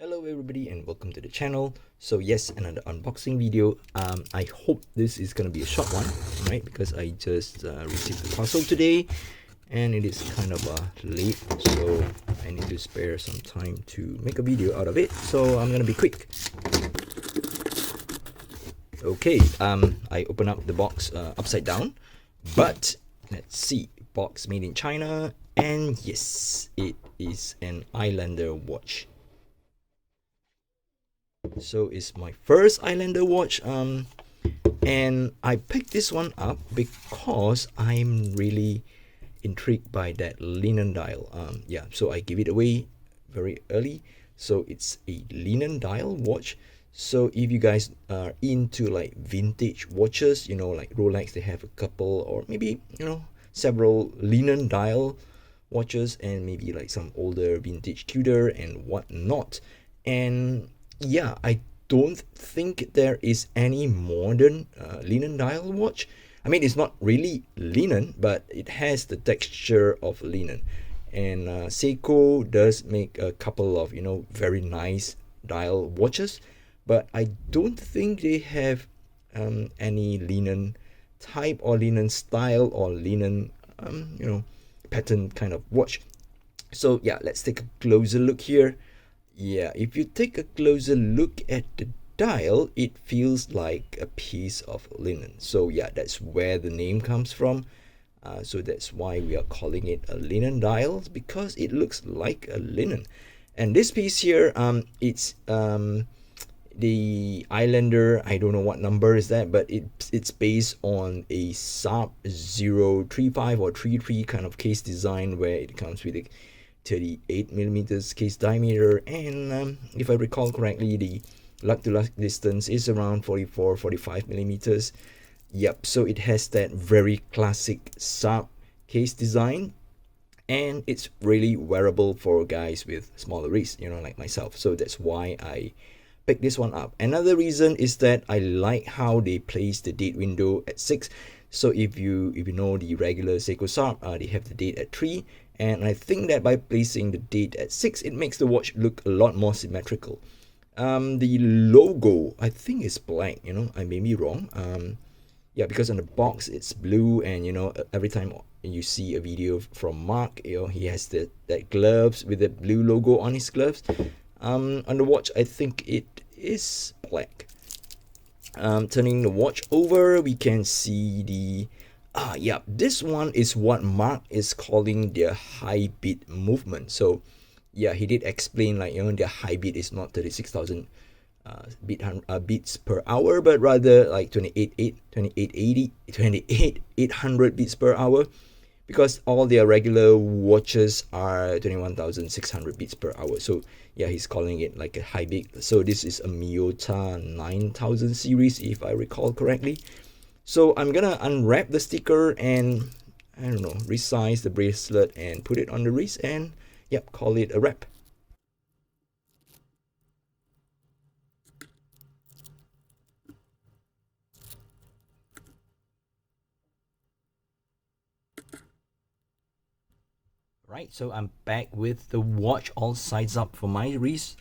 Hello everybody and welcome to the channel. So yes, another unboxing video. I hope this is gonna be a short one, right? Because I just received the parcel today and it is kind of late, so I need to spare some time to make a video out of it. So I'm gonna be quick. Okay, I open up the box upside down, but let's see, box made in China, and yes, it is an Islander watch. So it's my first Islander watch, and I picked this one up because I'm really intrigued by that linen dial. Yeah, so I give it away very early. So it's a linen dial watch. So if you guys are into like vintage watches, like Rolex, they have a couple, or maybe several linen dial watches, and maybe like some older vintage Tudor and whatnot. And yeah, I don't think there is any modern linen dial watch. I mean, it's not really linen, but it has the texture of linen. And Seiko does make a couple of very nice dial watches, but I don't think they have any linen type or linen style or linen pattern kind of watch. So yeah, let's take a closer look here. Yeah, if you take a closer look at the dial, it feels like a piece of linen. So yeah, that's where the name comes from. So that's why we are calling it a linen dial, because it looks like a linen. And this piece here, it's the Islander. I don't know what number is that, but it's based on a SARP 035 or 33 kind of case design, where it comes with a 38 millimeters case diameter, and if I recall correctly, the lug to lug distance is around 44-45 millimeters. Yep, so it has that very classic SARP case design, and it's really wearable for guys with smaller wrists, like myself. So that's why I picked this one up. Another reason is that I like how they place the date window at 6. So if you know the regular Seiko SARP, they have the date at 3, and I think that by placing the date at 6, it makes the watch look a lot more symmetrical. The logo, I think, is black. I may be wrong. Yeah, because on the box it's blue, and every time you see a video from Mark, he has that gloves with the blue logo on his gloves. On the watch, I think it is black. Turning the watch over, we can see the yeah, this one is what Mark is calling their high beat movement. So yeah, he did explain, like, their high beat is not 36,000 beats per hour, but rather like 28,800 beats per hour, because all their regular watches are 21,600 beats per hour. So yeah, he's calling it like a high beat. So this is a Miyota 9000 series, if I recall correctly. So I'm gonna unwrap the sticker and, I don't know, resize the bracelet and put it on the wrist, and yep, call it a wrap. Right, so I'm back with the watch all sides up for my wrist.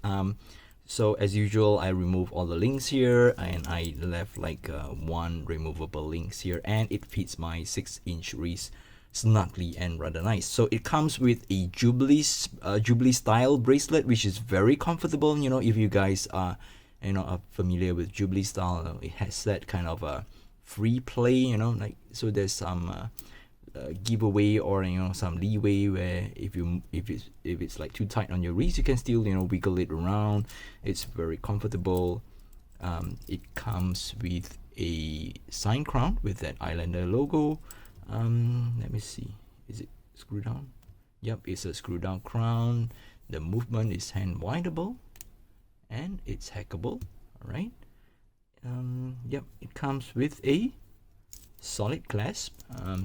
So as usual, I remove all the links here, and I left like one removable links here, and it fits my 6-inch wrist snugly and rather nice. So it comes with a Jubilee style bracelet, which is very comfortable. If you guys are are familiar with Jubilee style, it has that kind of a free play, like, so there's some giveaway, or some leeway, where if it's like too tight on your wrist, you can still wiggle it around. It's very comfortable. It comes with a sign crown with that Islander logo. Let me see, is it screw down? Yep, it's a screw down crown. The movement is hand windable, and it's hackable. All right. Yep, it comes with a solid clasp,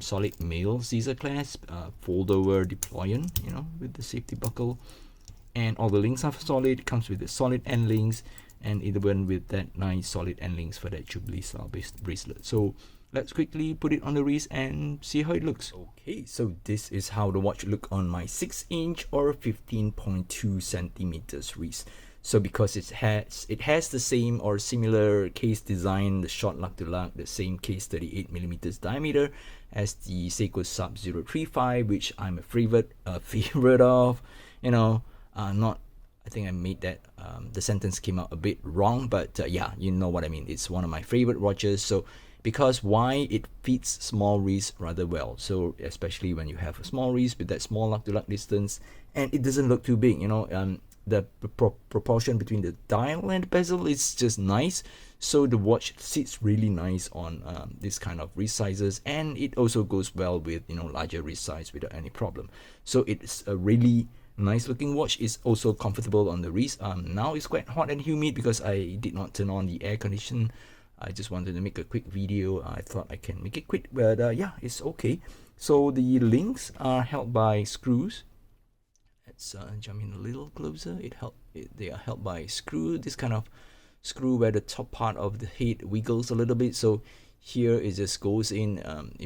solid male Caesar clasp, fold over deployant, with the safety buckle, and all the links are solid. It comes with the solid end links, and even with that nice solid end links for that Jubilee style bracelet. So let's quickly put it on the wrist and see how it looks. Okay, so this is how the watch look on my 6-inch or 15.2 centimeters wrist. So because it has the same or similar case design, the short lug to lug, the same case 38 millimeters diameter as the Seiko Sub 035, which I'm a favorite of. You know, not. I think I made that the sentence came out a bit wrong, but yeah, you know what I mean. It's one of my favorite watches. So because why, it fits small wrist rather well. So especially when you have a small wrist with that small lug to lug distance, and it doesn't look too big. You know, the proportion between the dial and the bezel is just nice. So the watch sits really nice on this kind of wrist sizes, and it also goes well with, you know, larger wrist size without any problem. So it's a really nice looking watch. Is also comfortable on the wrist. Now it's quite hot and humid because I did not turn on the air condition. I just wanted to make a quick video. I thought I can make it quick, but yeah, it's okay. So the links are held by screws. Let's jump in a little closer. They are held by screw. This kind of screw where the top part of the head wiggles a little bit. So here it just goes in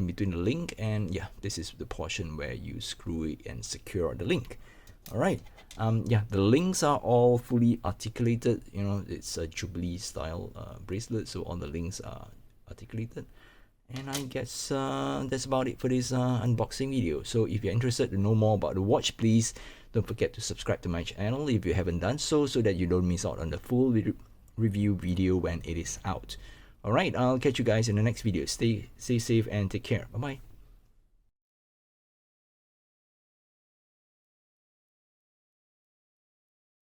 between the link, and yeah, this is the portion where you screw it and secure the link. All right. Yeah, the links are all fully articulated. You know, it's a Jubilee style bracelet, so all the links are articulated. And I guess that's about it for this unboxing video. So if you're interested to know more about the watch, please don't forget to subscribe to my channel if you haven't done so that you don't miss out on the full review video when it is out. Alright, I'll catch you guys in the next video. Stay safe and take care. Bye bye.